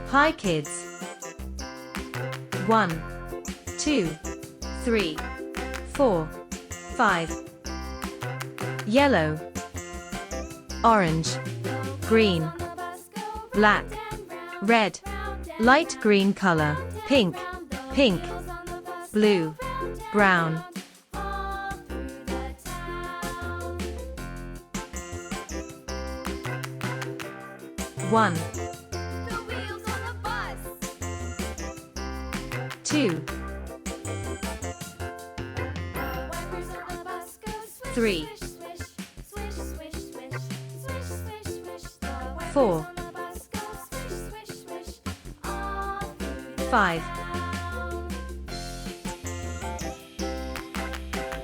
Hi kids. 1, 2, 3, 4, 5. Yellow, orange, green, black, red, light green color, pink, pink, blue, brown. 1, 2, 3, 4, 5,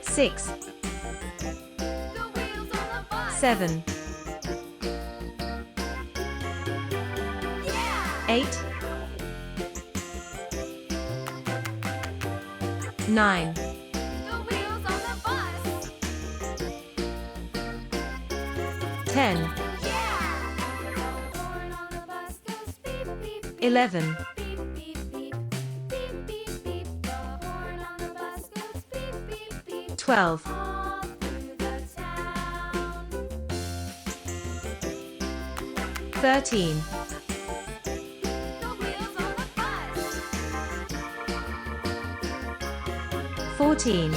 6, 7, 8, 9, 10, 11, 12, 13, 14,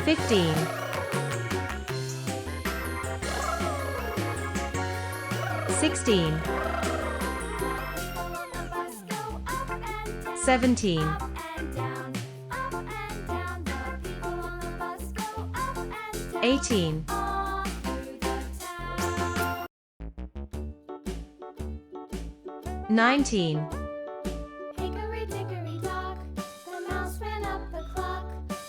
15, 16, 17, 18, 19, Hickory dickory dock, the mouse ran up the clock.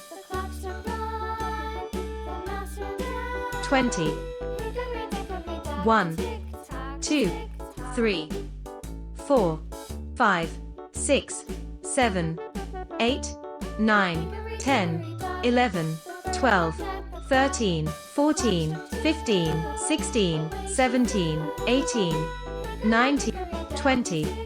The clock struck one, the mouse ran down. 20, Hickory dickory dock, 1, tick tock, 2, tick tock. 3, 4, 5, 6, 7, 8, 9, 10, 11, 12, 13, 14, 15, 16, 17, 18, 19, 20.